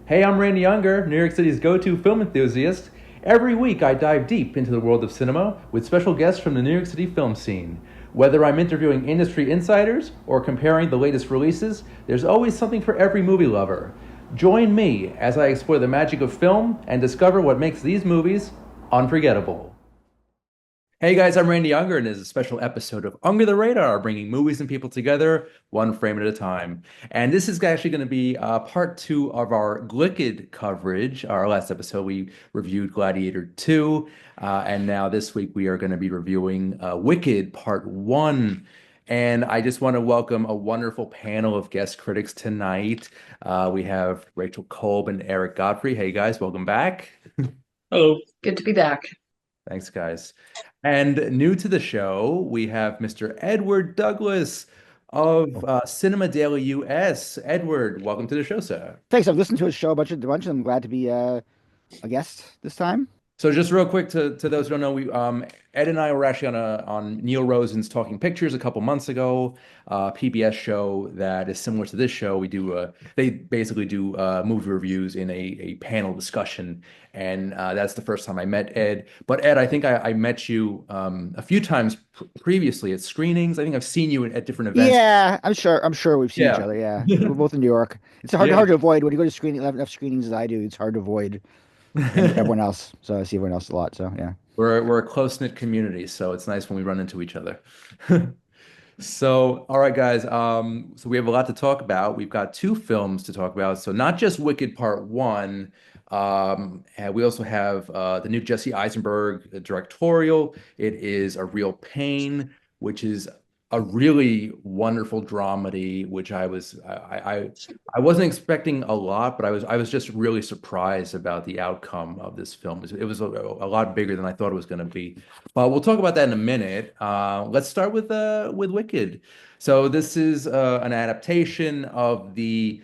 Hey, I'm Randy Younger, New York City's go-to film enthusiast. Every week, I dive deep into the world of cinema with special guests from the New York City film scene. Whether I'm interviewing industry insiders or comparing the latest releases, there's always something for every movie lover. Join me as I explore the magic of film and discover what makes these movies unforgettable. Hey guys, I'm Randy Unger, and this is a special episode of Under the Radar, bringing movies and people together one frame at a time. And this is actually going to be part two of our GLICKED coverage. Our last episode, we reviewed Gladiator 2, and now this week we are going to be reviewing Wicked Part 1. And I just want to welcome a wonderful panel of guest critics tonight. We have Rachel Kolb and Eric Godfrey. Hey guys, welcome back. Hello. Good to be back. Thanks, guys. And new to the show, we have Mr. Edward Douglas of Cinema Daily US. Edward, welcome to the show, sir. Thanks. I've listened to his show a bunch. I'm glad to be a guest this time. So just real quick to those who don't know, we Ed and I were actually on Neil Rosen's Talking Pictures a couple months ago, PBS show that is similar to this show. They basically do movie reviews in a panel discussion, and that's the first time I met Ed. But Ed, I think I met you a few times previously at screenings. I think I've seen you at different events. Yeah, I'm sure we've seen each Yeah. other. Yeah, we're both in New York. It's hard Yeah. hard to avoid when you go to screening enough screenings as I do. It's hard to avoid everyone else. So I see everyone else a lot. So yeah. We're a close-knit community, so it's nice when we run into each other. So, all right, guys. So we have a lot to talk about. We've got two films to talk about. So not just Wicked Part One. And we also have the new Jesse Eisenberg directorial. It is A Real Pain, which is a really wonderful dramedy, which I wasn't expecting a lot, but I was just really surprised about the outcome of this film. It was a lot bigger than I thought it was going to be. But we'll talk about that in a minute. Let's start with Wicked. So this is an adaptation of the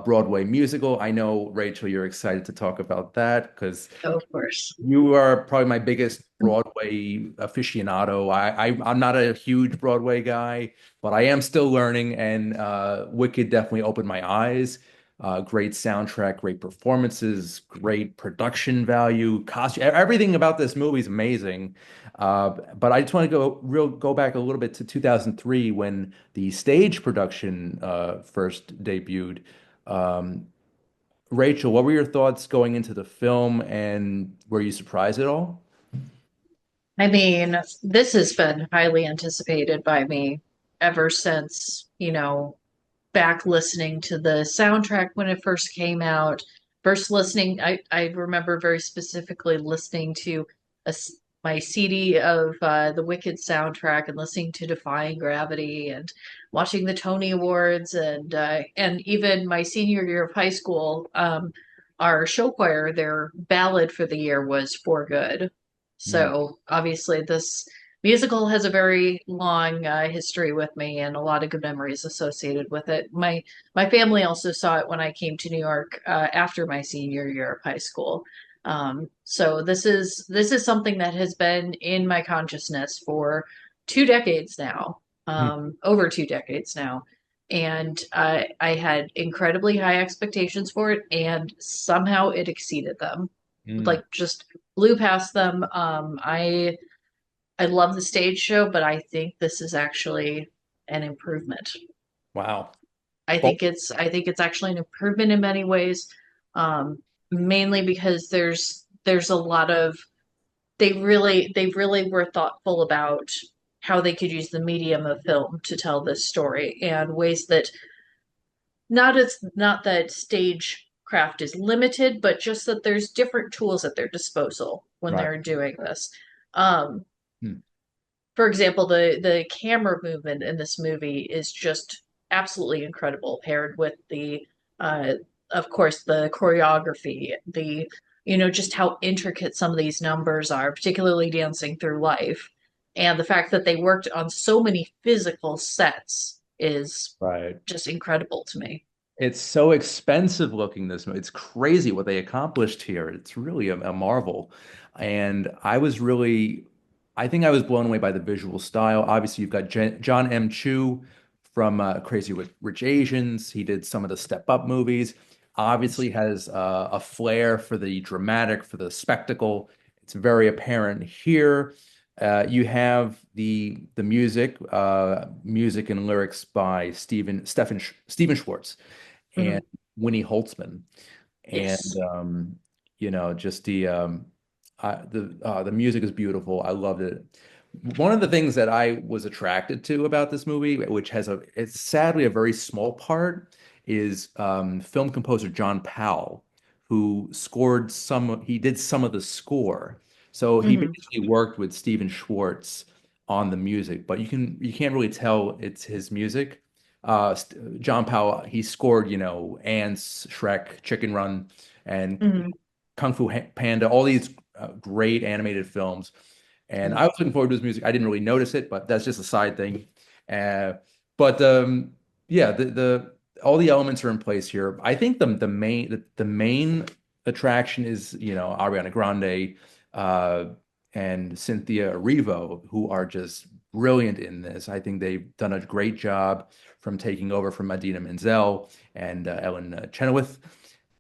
Broadway musical. I know, Rachel, you're excited to talk about that because Oh, of course. you are probably my biggest Broadway aficionado. I'm not a huge Broadway guy, but I am still learning, and Wicked definitely opened my eyes. Great soundtrack, great performances, great production value, costume. Everything about this movie is amazing. But I just want to go back a little bit to 2003 when the stage production first debuted. Um, Rachel, what were your thoughts going into the film, and were you surprised at all? I mean, this has been highly anticipated by me ever since, back listening to the soundtrack when it first came out. First listening, I remember very specifically listening to my CD of the Wicked soundtrack and listening to Defying Gravity and watching the Tony Awards and even my senior year of high school, our show choir, their ballad for the year was For Good. Mm. So obviously this musical has a very long history with me and a lot of good memories associated with it. My family also saw it when I came to New York after my senior year of high school. So this is something that has been in my consciousness for 2 decades now, Mm. over 2 decades now. And I had incredibly high expectations for it, and somehow it exceeded them. Mm. Like just blew past them. I love the stage show, but I think this is actually an improvement. Wow. I Well, think it's actually an improvement in many ways, mainly because there's a lot of they really were thoughtful about how they could use the medium of film to tell this story and ways that not that stagecraft is limited, but just that there's different tools at their disposal when right. they're doing this. Um, Mm. for example, the camera movement in this movie is just absolutely incredible, paired with uh, of course, the choreography, just how intricate some of these numbers are, particularly Dancing Through Life, and the fact that they worked on so many physical sets is Right. just incredible to me. It's so expensive looking this movie. It's crazy what they accomplished here. It's really a marvel. And I think I was blown away by the visual style. Obviously, you've got John M. Chu from Crazy Rich Asians. He did some of the Step Up movies. obviously has a flair for the dramatic, for the spectacle. It's very apparent here. You have the music and lyrics by Stephen Schwartz and Mhm. Winnie Holtzman, and Yes. just the music is beautiful. I loved it. One of the things that I was attracted to about this movie, which it's sadly a very small part, is film composer John Powell, who he did some of the score. So he Hmm. basically worked with Stephen Schwartz on the music, but you can't really tell it's his music. John Powell, he scored, Ants, Shrek, Chicken Run, and Hmm. Kung Fu Panda, all these great animated films. And Yeah. I was looking forward to his music. I didn't really notice it, but that's just a side thing. Uh, but yeah, the all the elements are in place here. I think the main attraction is Ariana Grande and Cynthia Erivo, who are just brilliant in this. I think they've done a great job from taking over from Idina Menzel and Ellen Chenoweth.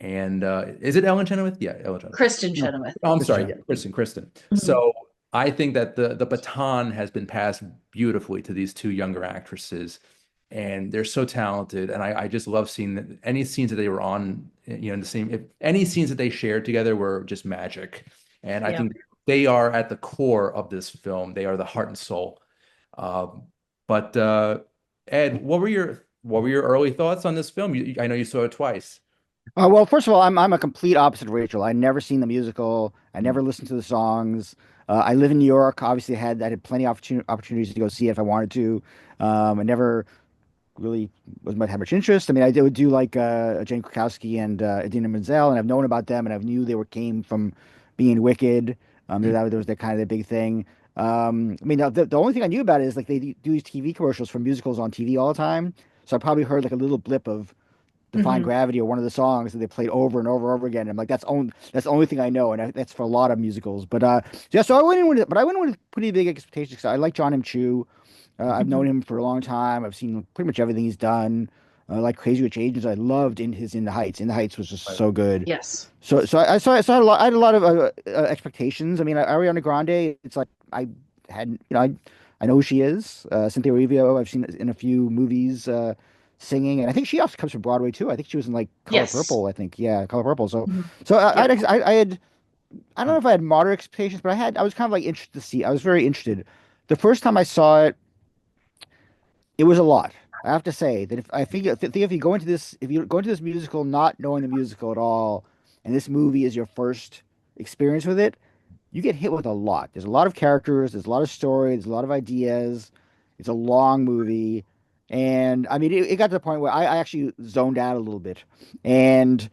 And is it Ellen Chenoweth? Yeah, Ellen Chenoweth. Kristen No, Chenoweth. Oh, I'm sorry. Christian. Yeah, Kristen. Hmm. So I think that the baton has been passed beautifully to these two younger actresses, and they're so talented. And I just love seeing any scenes that they were on, in the same, if any scenes that they shared together were just magic. And I Yeah. think they are at the core of this film. They are the heart and soul. Um, but Ed, what were your early thoughts on this film? I know you saw it twice. Well, first of all, I'm a complete opposite of Rachel. I never seen the musical. I Mm, never listened to the songs. I live in New York. Obviously, I had plenty of opportunities to go see it if I wanted to. I never really was much have much interest. I mean, would do like Jane Krakowski and Idina Menzel, and I've known about them, and I knew they were came from being Wicked. That was their kind of their big thing. I mean, the only thing I knew about it is like they do these TV commercials for musicals on TV all the time. So I probably heard like a little blip of Define Hmm. Gravity or one of the songs that they played over and over and over again. I'm like, that's the only thing I know, and that's for a lot of musicals. But yeah, so I went in with pretty big expectations 'cause I like John M. Chu. I've known Hmm. him for a long time. I've seen pretty much everything he's done. Like Crazy Rich Asians, I loved In the Heights. In the Heights was just right. so good. Yes. So I had a lot of expectations. I mean, Ariana Grande, it's like I hadn't, I know who she is. Cynthia Erivo, I've seen in a few movies singing, and I think she also comes from Broadway too. I think she was in like Color Yes. Purple. I think, yeah, Color Purple. So, Hmm. so Yep. I had, I don't know if I had moderate expectations, but I was kind of like interested to see. I was very interested. The first time I saw it, it was a lot. I have to say that if you go into this if you go into this musical not knowing the musical at all, and this movie is your first experience with it, you get hit with a lot. There's a lot of characters, there's a lot of story, there's a lot of ideas. It's a long movie, and I mean, it got to the point where I actually zoned out a little bit, and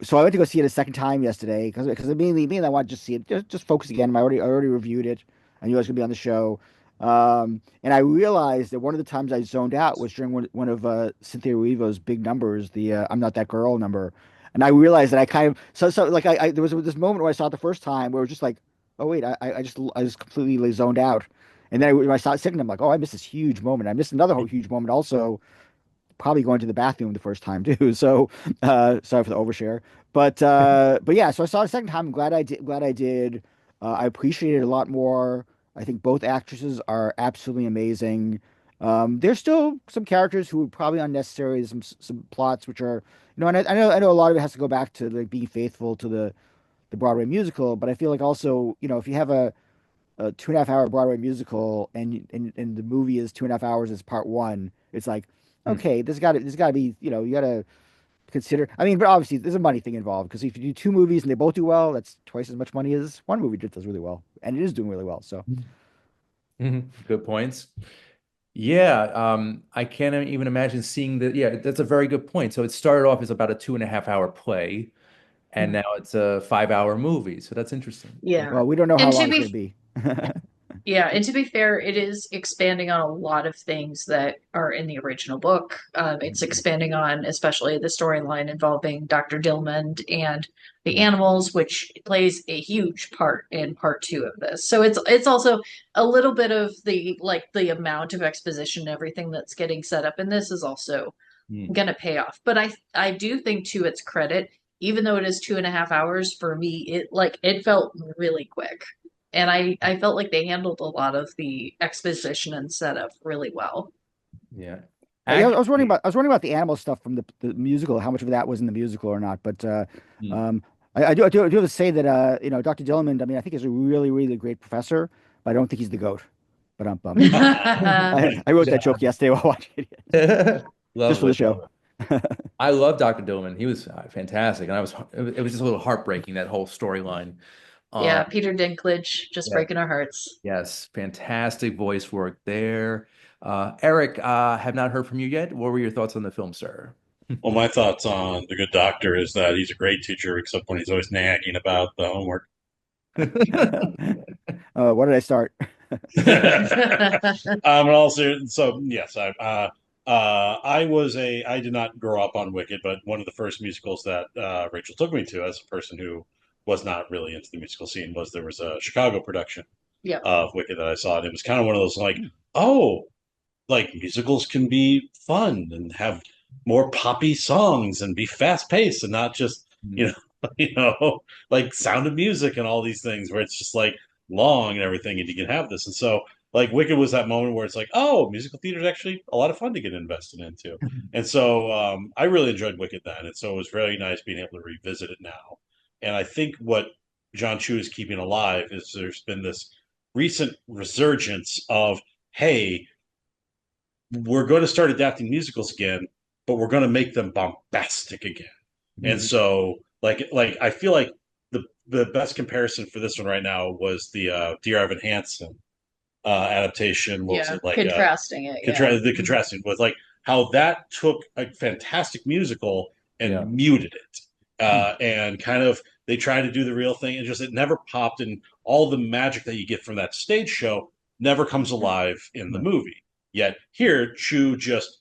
so I went to go see it a second time yesterday because me and I wanted to just see it, just focus again. I already reviewed it. I knew I was gonna be on the show, and I realized that one of the times I zoned out was during one of Cynthia Erivo's big numbers, the "I'm Not That Girl" number, and I realized that I kind of so like I there was this moment where I saw it the first time where it was just like, oh wait, I just completely like, zoned out, and then when I saw it second, I'm like, oh, I missed this huge moment. I missed another huge moment also probably going to the bathroom the first time too. So sorry for the overshare. But yeah, so I saw it a second time. I'm glad I did. Glad I did. I appreciate it a lot more. I think both actresses are absolutely amazing. There's still some characters who are probably unnecessary. Some plots which are, and I know a lot of it has to go back to like being faithful to the Broadway musical. But I feel like also, if you have a 2.5 hour Broadway musical and the movie is 2.5 hours as part one, it's like, Hmm. okay, there's got to be, you got to consider. I mean, but obviously there's a money thing involved because if you do two movies and they both do well, that's twice as much money as one movie that does really well, and it is doing really well. So, Mhm. Good points. Yeah, I can't even imagine seeing the. Yeah, that's a very good point. So it started off as about a 2.5 hour play, and Mhm. now it's a 5 hour movie. So that's interesting. Yeah. well, we don't know how And to long it's be going to be. Yeah, and to be fair, it is expanding on a lot of things that are in the original book. It's expanding on especially the storyline involving Dr. Dillmond and the animals, which plays a huge part in part two of this. So it's also a little bit of the amount of exposition and everything that's getting set up in this is also Mm. gonna pay off. But I do think to its credit, even though it is 2.5 hours, for me, it felt really quick. And I felt like they handled a lot of the exposition and setup really well. Yeah. Yeah, I was wondering Actually, about the animal stuff from the musical, how much of that was in the musical or not. But mm. um, I do have to say that Dr. Dillerman, I mean, I think he's a really, really great professor, but I don't think he's the goat. But I wrote that joke yesterday while watching it, just for Lovely, the show. lovely. I love Dr. Dillman. He was fantastic, and it was just a little heartbreaking, that whole storyline. Yeah, Um, Peter Dinklage just yeah, breaking our hearts. yes, fantastic voice work there. Eric, have not heard from you yet. What were your thoughts on the film, sir? Well, my thoughts on The Good Doctor is that he's a great teacher, except when he's always nagging about the homework. What did I start? And also, so yes, I did not grow up on Wicked, but one of the first musicals that Rachel took me to, as a person who was not really into the musical scene, was there was a Chicago production Yep. of Wicked that I saw, and it was kind of one of those like, oh, like musicals can be fun and have more poppy songs and be fast paced and not just you Mm. know like Sound of Music and all these things where it's just like long and everything, and you can have this. And so like Wicked was that moment where it's like, oh, musical theater is actually a lot of fun to get invested into. And so I really enjoyed Wicked then, and so it was really nice being able to revisit it now. And I think what John Chu is keeping alive is there's been this recent resurgence of, hey, we're going to start adapting musicals again, but we're going to make them bombastic again. And Mhm. so, like I feel like the best comparison for this one right now was the Dear Evan Hansen adaptation. What was Yeah, it like? contrasting it. Yeah. The contrasting was like how that took a fantastic musical Yeah. and muted it, Mm. and kind of they tried to do the real thing, and just it never popped, and all the magic that you get from that stage show never comes alive in the Right. movie. Yet here, Chu just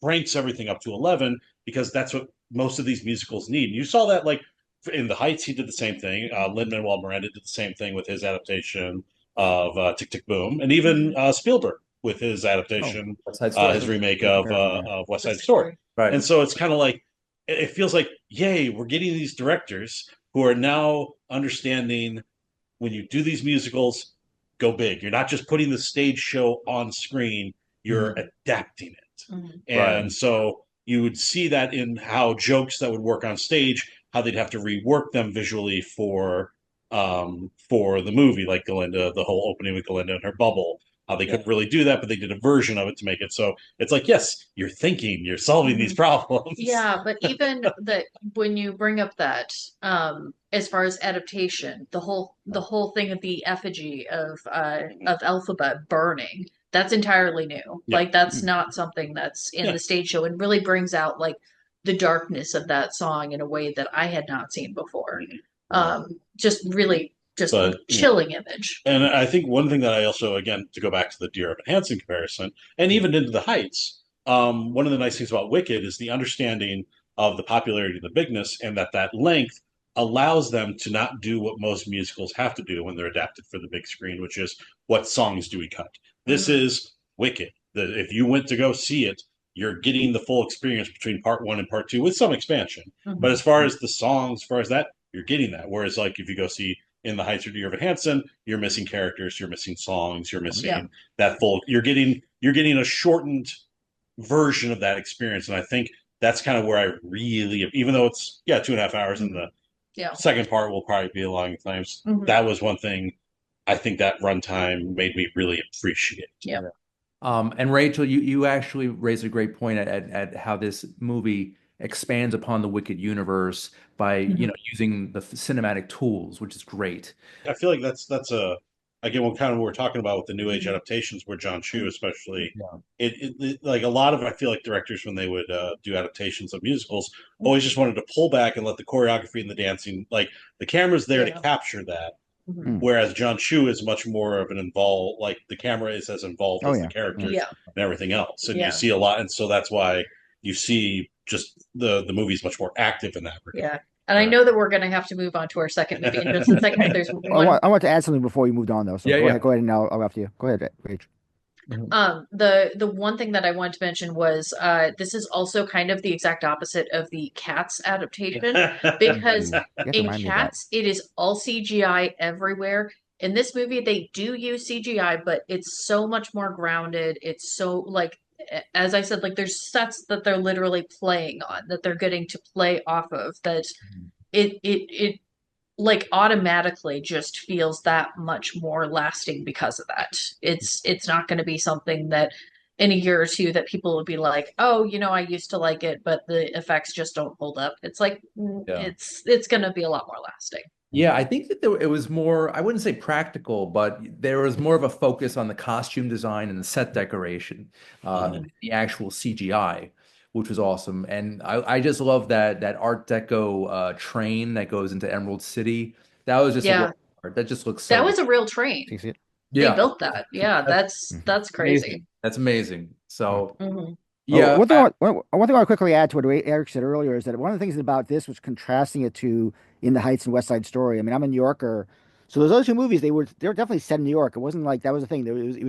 cranks everything up to 11 because that's what most of these musicals need. And you saw that like in The Heights, he did the same thing. Lin-Manuel Miranda did the same thing with his adaptation of Tick Tick Boom, and even Spielberg with his Oh, adaptation, West Side Story. his remake good comparison. Yeah. of West Side Just Story. agree. And Right. so it's kind of like it feels like, yay, we're getting these directors who are now understanding when you do these musicals, go big. You're not just putting the stage show on screen, you're Mhm. adapting it. Mhm. Right. And so you would see that in how jokes that would work on stage, how they'd have to rework them visually for the movie, like Galinda, the whole opening with Galinda and her bubble. How they Yeah. couldn't really do that, but they did a version of it to make it so it's like, yes, you're thinking, you're solving these Mhm. problems. Yeah, but even that when you bring up that, as far as adaptation, the whole thing of the effigy of Alphabet burning, that's entirely new. Yeah. Like that's Hmm. not something that's in Yeah. the stage show and really brings out like the darkness of that song in a way that I had not seen before. Right. Just really just But yeah. chilling image. And I think one thing that I also, again, to go back to the Dear Evan Hansen comparison, and even into the Heights, one of the nice things about Wicked is the understanding of the popularity and the bigness, and that length allows them to not do what most musicals have to do when they're adapted for the big screen, which is what songs do we cut? This Mhm. is Wicked. If you went to go see it, you're getting the full experience between part one and part two with some expansion. But Mhm. as far as the songs, as far as that, you're getting that. Whereas, like, if you go see in the Heights or Dear Evan Hansen, you're missing characters, you're missing songs, you're Yeah. missing that full. You're getting a shortened version of that experience, and I think that's kind of where I really, even though it's 2.5 hours, and the Yeah. second part will probably be along times. Mhm. That was one thing I think that runtime made me really appreciate. Yeah. And Rachel, you actually raised a great point at how this movie expands upon the Wicked universe by, Mhm. using the cinematic tools, which is great. I feel like that's a again what kind of what we're talking about with the new age adaptations, where John Chu especially, Yeah. like a lot of, I feel like directors when they would do adaptations of musicals always just wanted to pull back and let the choreography and the dancing, like the camera's there to Yeah. capture that. Mhm. Hmm. Whereas John Chu is much more of an involved, like the camera is as involved Oh as the yeah, yeah. characters Yeah. and everything else, and you Yeah. see a lot, and so that's why you see just the movie's much more active in that regard. Yeah. And I Right. know that we're going to have to move on to our second movie in just a second, but there's Well, one. I want to add something before you moved on though. So Yeah, yeah. go ahead, and I'll after you. Go ahead, Rach. Mhm. The one thing that I wanted to mention was this is also kind of the exact opposite of the Cats adaptation because Ooh, you have to in remind me of that. Cats it is all CGI everywhere. In this movie they do use CGI, but it's so much more grounded. It's so like as I said, like there's sets that they're literally playing on that they're getting to play off of that Mhm. it like automatically just feels that much more lasting because of that. It's not going to be something that in a year or two that people will be like, "Oh, I used to like it, but the effects just don't hold up." It's like Yeah. it's going to be a lot more lasting. Yeah, I think that it was more, I wouldn't say practical, but there was more of a focus on the costume design and the set decoration, Mhm. the actual CGI, which was awesome. And I just love that Art Deco train that goes into Emerald City. That was just a Yeah, work of art. That just looks so that good. was a real train. See, see it? They Yeah, built that. Yeah, that's Mhm. that's crazy. amazing. That's amazing. Mhm. So, Hmm. Oh, yeah, one thing I want to quickly add to what Eric said earlier is that one of the things about this was contrasting it to In the Heights and West Side Story. I mean, I'm a New Yorker, so those other two movies they were definitely set in New York. It wasn't like that was the thing. It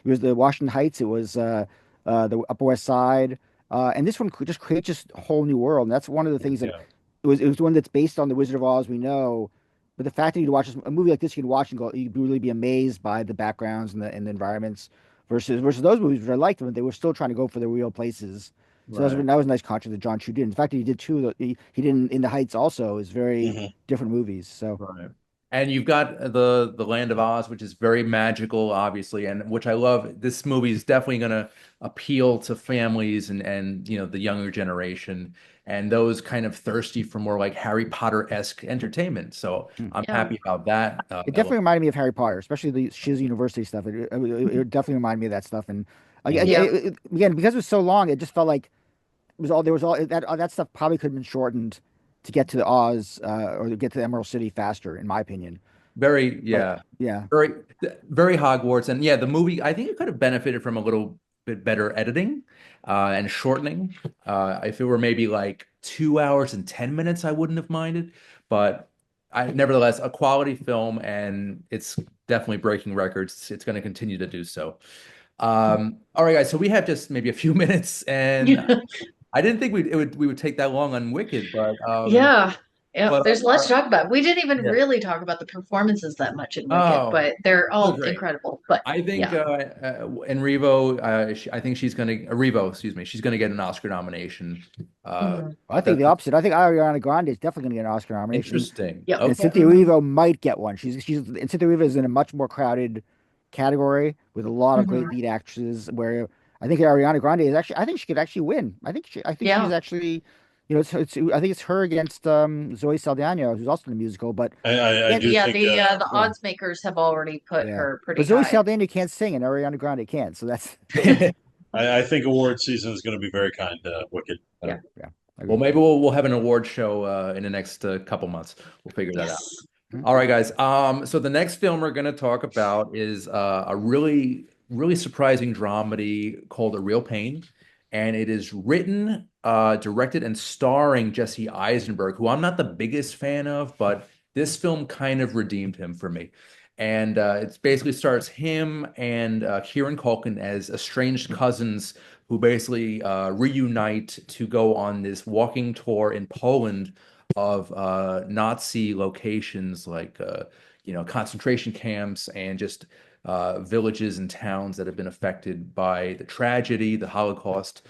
was the Washington Heights. It was the Upper West Side, and this one just creates just a whole new world. And that's one of the things that Yeah. it was one that's based on the Wizard of Oz we know. But the fact that you watch a movie like this, you can watch and go, you'd really be amazed by the backgrounds and the environments versus those movies, which I liked when they were still trying to go for the real places. So right. that was a nice contrast that John Chu did. In fact, that he did two. He did In the Heights also is very Mhm. different movies. So Right. And you've got the Land of Oz, which is very magical, obviously, and which I love. This movie is definitely going to appeal to families and the younger generation and those kind of thirsty for more like Harry Potter-esque entertainment. So hmm. I'm Yeah. happy about that. It definitely reminded me of Harry Potter, especially the Shiz University stuff. It definitely reminded me of that stuff. And Mhm. Yeah. again, because it was so long, it just felt like it was all there was all that stuff probably could have been shortened to get to the Oz or to get to the Emerald City faster, in my opinion. very, But yeah, yeah, very, very Hogwarts. And yeah, the movie, I think it could have benefited from a little bit better editing and shortening. If it were maybe like 2 hours and 10 minutes, I wouldn't have minded. But nevertheless, a quality film, and it's definitely breaking records. It's going to continue to do so. All right, guys. So we have just maybe a few minutes, and I didn't think we would take that long on Wicked, but Yeah. Yeah. There's lots to our, talk about. We didn't even yeah. really talk about the performances that much in Wicked, Oh, but they're it was all great. incredible. But I think yeah. Enrivo, I think she's going to Revo, excuse me, she's going to get an Oscar nomination. Uh, Mhm. I think that's the opposite. I think Ariana Grande is definitely going to get an Oscar nomination. interesting. Yep. And Okay. Cynthia Erivo might get one. And Cynthia Erivo is in a much more crowded category with a lot of great Hmm. lead actresses. Where I think Ariana Grande is actually, I think she could actually win. I think she's Yeah. actually, I think it's her against Zoe Saldana, who's also in the musical. But I again, do Yeah. think The yeah, odds makers have already put yeah. her But pretty Zoe high. Saldana can't sing, and Ariana Grande can. So that's I think award season is going to be very kind to Wicked. Yeah. yeah, I Well, agree. maybe we'll have an award show in the next couple months. We'll figure that out. Yes. Mhm. All right, guys. So the next film we're going to talk about is a really, really surprising dramedy called A Real Pain, and it is written, directed, and starring Jesse Eisenberg, who I'm not the biggest fan of, but this film kind of redeemed him for me. And it basically stars him and Kieran Culkin as estranged cousins who basically reunite to go on this walking tour in Poland of Nazi locations like concentration camps and just villages and towns that have been affected by the tragedy, the Holocaust.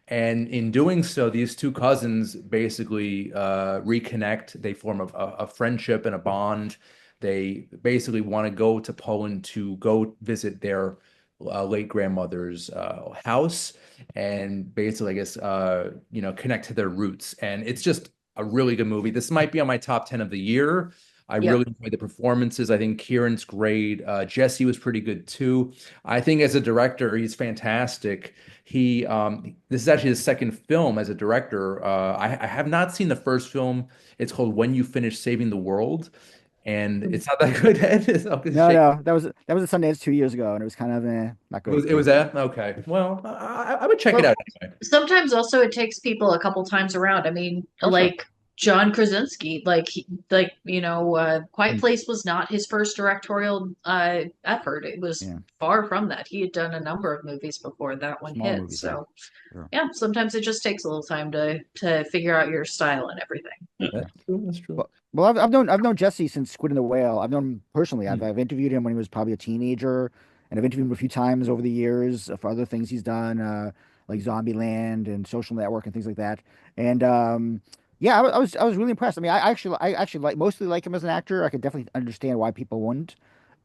And in doing so, these two cousins basically reconnect. They form a friendship and a bond. They basically want to go to Poland to go visit their late grandmother's house and basically, I guess, connect to their roots. And it's just a really good movie. This might be on my top 10 of the year. I Yep. really enjoyed the performances. I think Kieran's great. Jesse was pretty good too. I think as a director, he's fantastic. This is actually his second film as a director. I have not seen the first film. It's called When You Finish Saving the World, and it's not that good. Ed. No, no, that was a Sundance 2 years ago, and it was kind of not It was great. it was that okay. Well, I would check it Well, out anyway. sometimes also it takes people a couple times around. I mean, Oh, sure. like John Krasinski, Quiet Mm, Place was not his first directorial effort. It was yeah, far from that. He had done a number of movies before that one small hit. movies, yeah. So Sure. yeah, sometimes it just takes a little time to figure out your style and everything. Yeah. That's true. That's true. Well, I've known Jesse since Squid and the Whale. I've known him personally. I've Mm. I've interviewed him when he was probably a teenager, and I've interviewed him a few times over the years for other things he's done, like Zombieland and Social Network and things like that. And yeah, I was really impressed. I mean, I actually mostly like him as an actor. I could definitely understand why people wouldn't,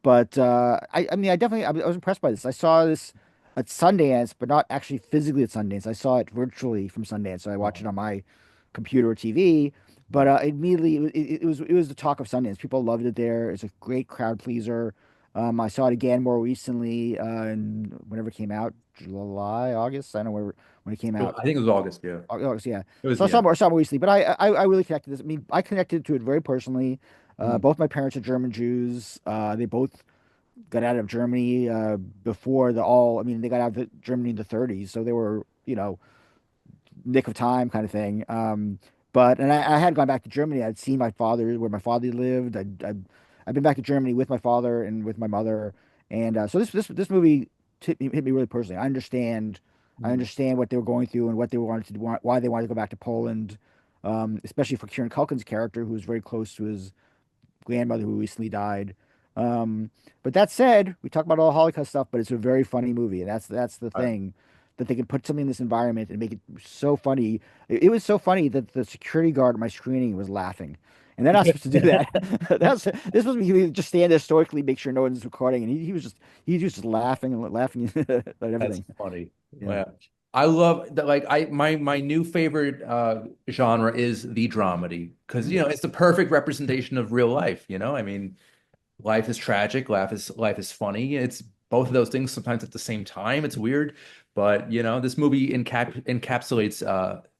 but I mean, I was impressed by this. I saw this at Sundance, but not actually physically at Sundance. I saw it virtually from Sundance, so I watched it Oh, on my computer or TV. But oh. immediately, it was the talk of Sundance. People loved it there. It's a great crowd pleaser. I saw it again more recently, and whenever it came out, July, August. I don't know when it came out. I think it was August. Yeah. August, yeah. It was. So Yeah. I saw more recently, but I really connected this. I mean, I connected to it very personally. Mm. Both my parents are German Jews. They both got out of Germany before the all. I mean, they got out of Germany in the 30s, so they were, nick of time kind of thing. But I had gone back to Germany. I'd seen my father where my father lived. I'd been back to Germany with my father and with my mother, and so this movie hit me really personally. I Mm. understand what they were going through and what they wanted to do, why they wanted to go back to Poland, especially for Kieran Culkin's character, who was very close to his grandmother who recently died. Um, but that said, we talk about all the Holocaust stuff, but it's a very funny movie, and that's the I, thing that they can put something in this environment and make it so funny. It was so funny that the security guard at my screening was laughing, and they're not supposed to do that. This was me just stand there stoically, make sure no one's recording, and he was just laughing and laughing at That's everything. funny. Yeah. Yeah. I love that. Like my new favorite genre is the dramedy because Mm. it's the perfect representation of real life. I mean, life is tragic, life is funny. It's both of those things sometimes at the same time. It's weird, but this movie encapsulates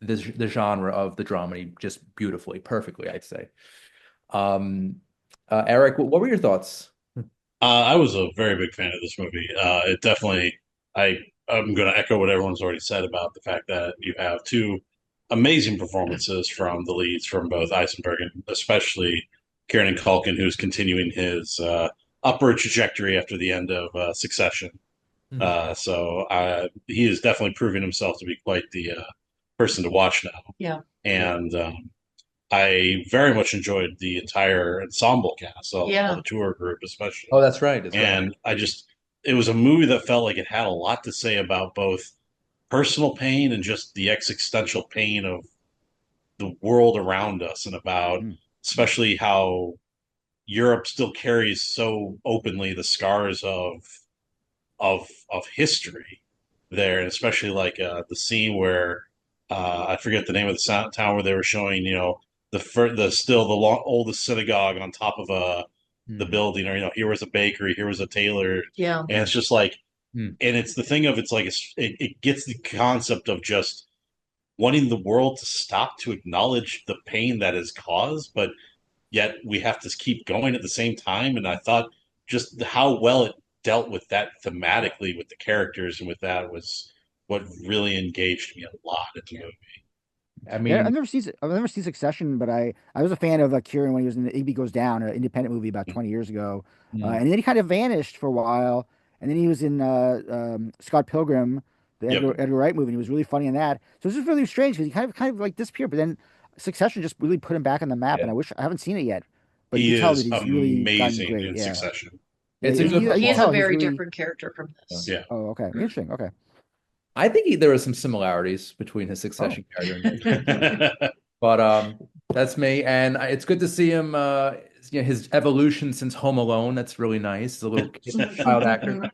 the genre of the dramedy just beautifully, perfectly, I'd say. Eric, what were your thoughts? I was a very big fan of this movie. It definitely, I, I'm going to echo what everyone's already said about the fact that you have two amazing performances from the leads from both Eisenberg and especially Kieran Culkin, who's continuing his upward trajectory after the end of Succession. Mhm. So he is definitely proving himself to be quite the person to watch now. Yeah. And I very much enjoyed the entire ensemble cast, all Yeah. the tour group especially. Oh, that's right. That's right. And it was a movie that felt like it had a lot to say about both personal pain and just the existential pain of the world around us, and about Mm. Mm. especially how Europe still carries so openly the scars of history there, and especially like the scene where I forget the name of the town where they were showing, the still the oldest synagogue on top of the Mhm. building, or here was a bakery, here was a tailor, Yeah. and it's just like, Mm. and it's the thing of it's like it gets the concept of just wanting the world to stop to acknowledge the pain that is caused, but yet we have to keep going at the same time. And I thought just how well it dealt with that thematically with the characters, and with that was what really engaged me a lot in the movie. I Yeah, mean, I've never seen Succession, but I was a fan of Kieran when he was in the Igby Goes Down, an independent movie about 20 years ago, mm, and then he kind of vanished for a while, and then he was in Scott Pilgrim, the Yep, Edgar Wright movie, and he was really funny in that. So it's just really strange because he kind of like disappeared, but then Succession just really put him back on the map, yeah, and I haven't seen it yet, but you he can tell that is he's really gotten amazing great. in Yeah, Succession. yeah, it's a good He you can is a tell he's performance. very really. different character from Yeah. this. Yeah. Oh, okay, interesting. Okay. I think there are some similarities between his Oh, Succession character and this. But that's me, and it's good to see him. His evolution since Home Alone. That's really nice. He's a little child actor.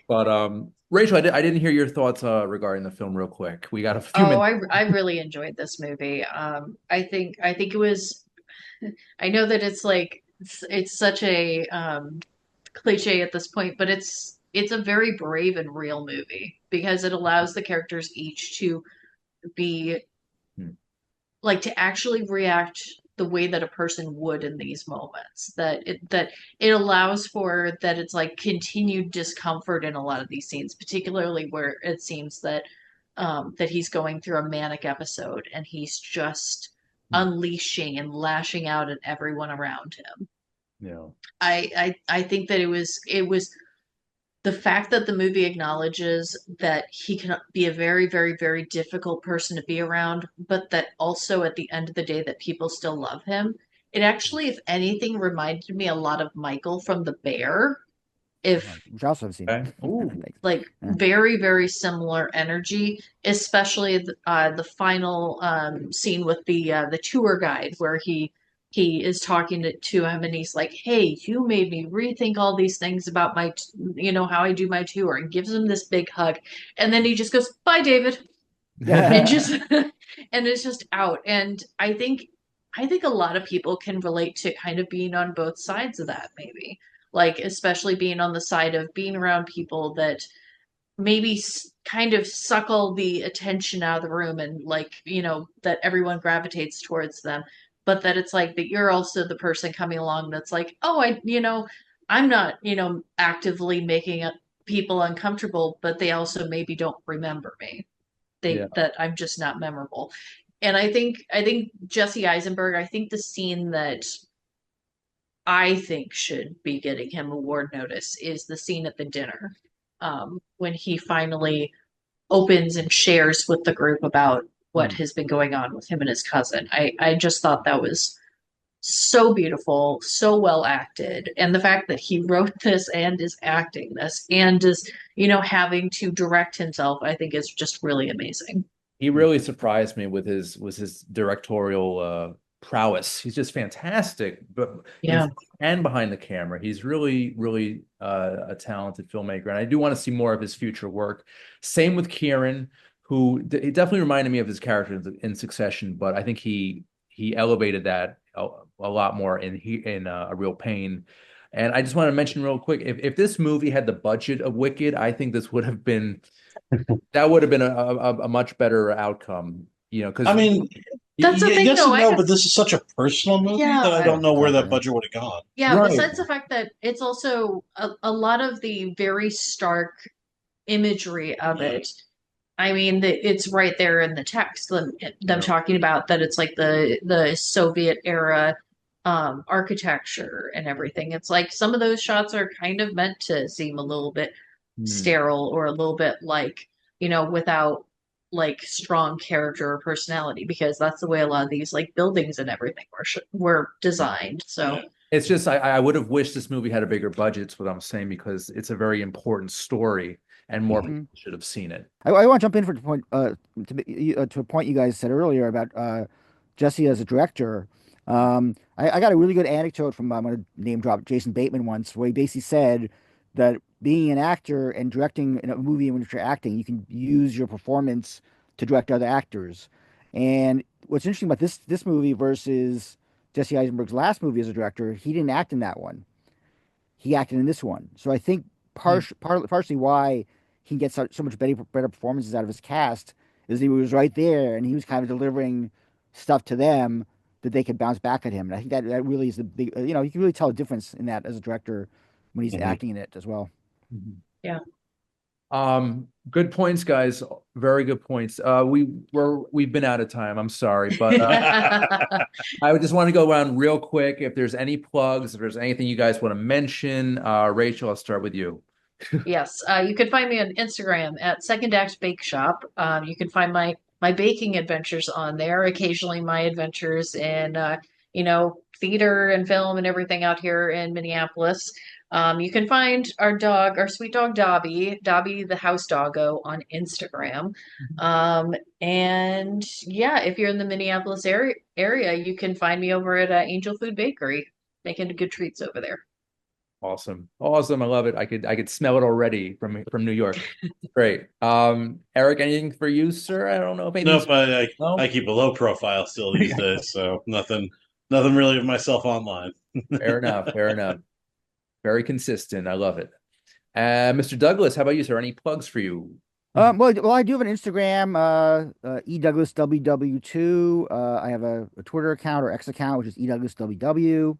But Rachel, I didn't hear your thoughts regarding the film real quick. We got a few Oh, minutes. I really enjoyed this movie. I think it was. I know that it's such a cliche at this point, but it's a very brave and real movie because it allows the characters each to be Hmm. to actually react the way that a person would in these moments. That it allows for that it's like continued discomfort in a lot of these scenes, particularly where it seems that that he's going through a manic episode and he's just unleashing and lashing out at everyone around him. Yeah. I think that it was the fact that the movie acknowledges that he can be a very, very, very difficult person to be around, but that also at the end of the day that people still love him. It actually, if anything, reminded me a lot of Michael from The Bear. If Which I also have seen. Okay. Ooh. Thanks. like Yeah. very, very similar energy, especially the final scene with the tour guide where he is talking to him and he's like, "Hey, you made me rethink all these things about how I do my tour," and gives him this big hug, and then he just goes, "Bye, David," and Yeah. just and it's just out. And I think a lot of people can relate to kind of being on both sides of that, maybe. Like, especially being on the side of being around people that maybe kind of suck all the attention out of the room and that everyone gravitates towards them, but that it's like that you're also the person coming along that's like, oh, I'm not actively making people uncomfortable, but they also maybe don't remember me, Yeah. that I'm just not memorable. And I think Jesse Eisenberg, I think the scene that I think should be getting him award notice is the scene at the dinner, when he finally opens and shares with the group about what Hmm. has been going on with him and his cousin. I just thought that was so beautiful, so well acted. And the fact that he wrote this and is acting this and is, having to direct himself, I think is just really amazing. He really surprised me with his directorial prowess. He's just fantastic, but in Yeah. and behind the camera, he's really, really a talented filmmaker. And I do want to see more of his future work. Same with Kieran, who he definitely reminded me of his character in Succession, but I think he elevated that a lot more in A Real Pain. And I just want to mention real quick, if this movie had the budget of Wicked, I think this would have been that would have been a much better outcome, I because mean, That's the thing yes though. and I no, got but this is such a personal movie that I Yeah. Yeah, don't know where that exactly. budget would have gone. Yeah, right. besides the fact that it's also a lot of the very stark imagery of it. I mean, it's right there in the text, them Yeah. talking about that it's like the Soviet era architecture and everything. It's like some of those shots are kind of meant to seem a little bit Hmm. sterile or a little bit like, without like strong character or personality, because that's the way a lot of these like buildings and everything were designed. So It's just I would have wished this movie had a bigger budget. Is what I'm saying, because it's a very important story and more Hmm. people should have seen it. I want to jump in for the point to a point you guys said earlier about Jesse as a director. I got a really good anecdote from I'm going to name drop Jason Bateman once, where he basically said that being an actor and directing in a movie in which you're acting, you can use your performance to direct other actors. And what's interesting about this movie versus Jesse Eisenberg's last movie as a director, he didn't act in that one. He acted in this one. So I think Hmm. partially why he gets so much better performances out of his cast is he was right there and he was kind of delivering stuff to them that they could bounce back at him. And I think that really is the big, you can really tell a difference in that as a director when he's Mhm. acting in it as well. Mhm. yeah. Good points, guys. Very good points. We've been out of time. I'm sorry, but I would just want to go around real quick. If there's any plugs, if there's anything you guys want to mention, Rachel, I'll start with you. Yes, you can find me on Instagram at Second Act Bake Shop. You can find my baking adventures on there. Occasionally, my adventures in theater and film and everything out here in Minneapolis. You can find our sweet dog Dobby the house doggo on Instagram. And yeah, if you're in the Minneapolis area, you can find me over at Angel Food Bakery, making good treats over there. Awesome. Awesome. I love it. I could smell it already from New York. Great. Eric, anything for you, sir? I don't know if anything's Nope, I no. keep a low profile still these Yeah. days, so nothing really of myself online. Fair enough. Fair enough. Very consistent. I love it. Mr. Douglas, how about you, sir? Any plugs for you? Well, I do have an Instagram, edouglasww2. I have a Twitter account or X account, which is edouglasww.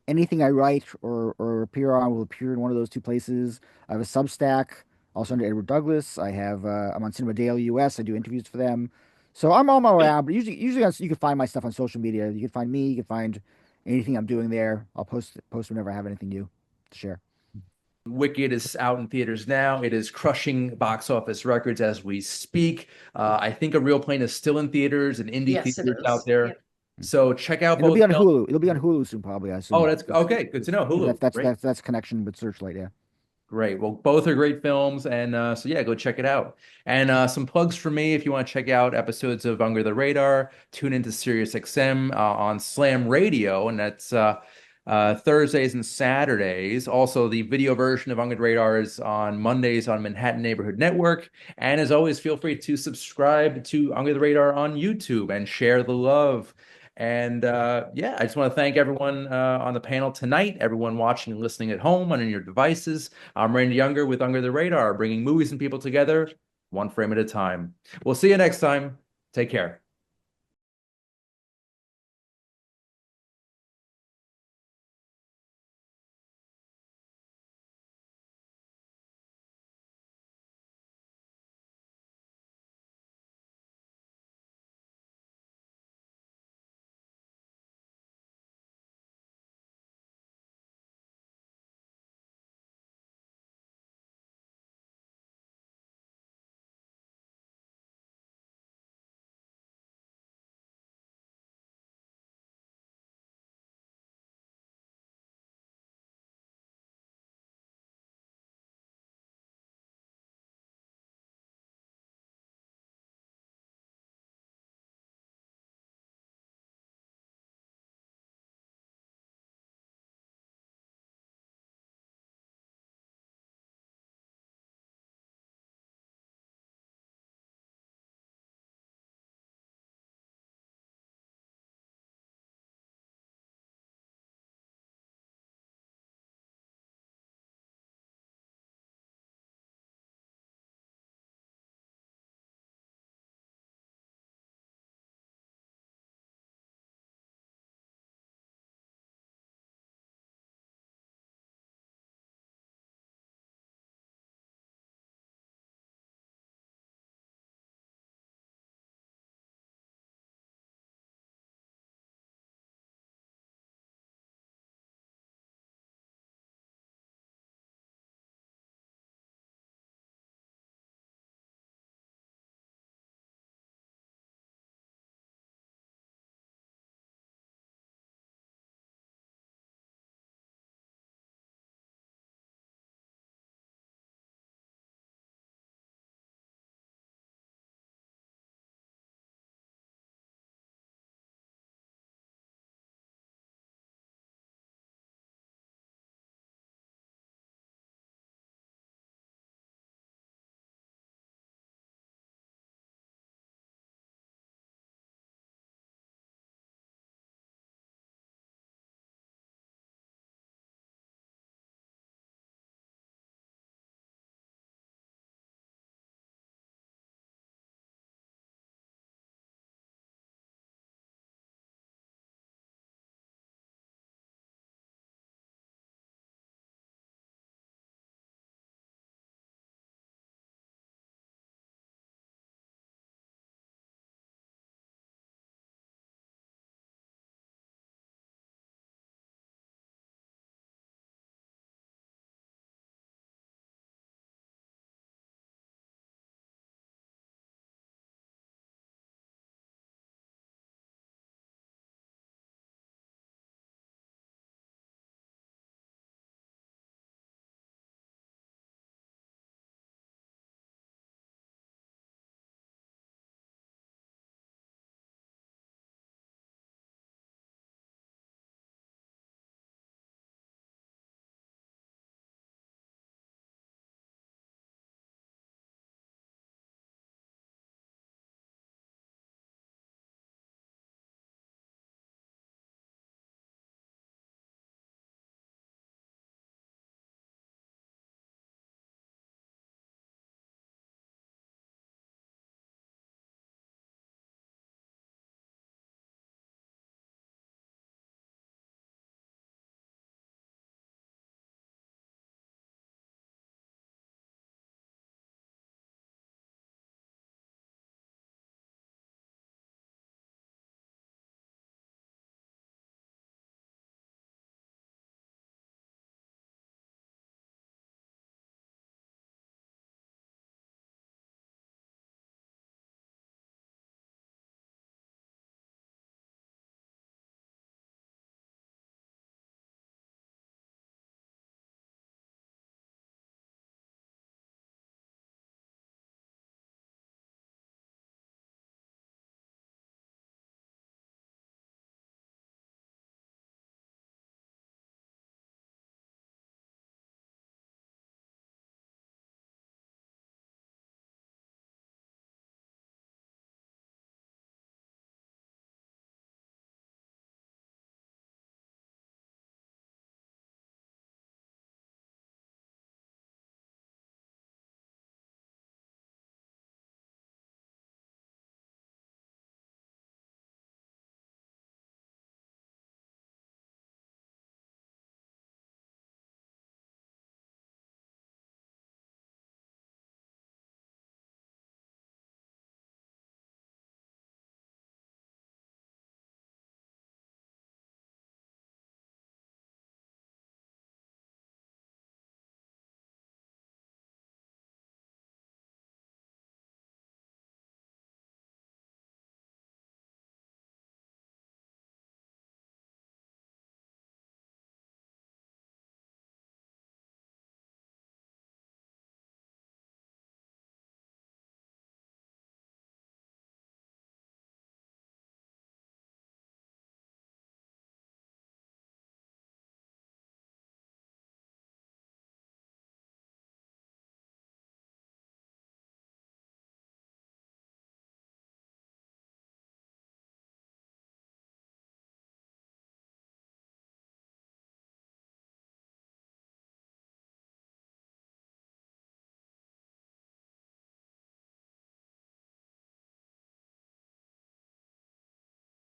Anything I write or appear on will appear in one of those two places. I have a Substack, also under Edward Douglas. I'm on Cinema Daily US. I do interviews for them. So I'm on my way out, but usually you can find my stuff on social media. You can find me. You can find anything I'm doing there. I'll post whenever I have anything new to share. Wicked is out in theaters now. It is crushing box office records as we speak. I think A Real Plane is still in theaters and indie Yes, it theaters out is. there. Yep. So check out And it'll both be on films. Hulu. It'll be on Hulu soon, probably. I Oh, assume. that's okay. Good to know. Hulu. Great. That's connection with Searchlight. Yeah. Great. Well, both are great films. And so, yeah, go check it out. And some plugs for me if you want to check out episodes of Under the Radar, tune into SiriusXM on Slam Radio. And that's Thursdays and Saturdays. Also, the video version of Under the Radar is on Mondays on Manhattan Neighborhood Network. And as always, feel free to subscribe to Under the Radar on YouTube and share the love. And yeah, I just want to thank everyone on the panel tonight, everyone watching and listening at home on your devices. I'm Randy Younger with Under the Radar, bringing movies and people together one frame at a time. We'll see you next time. Take care.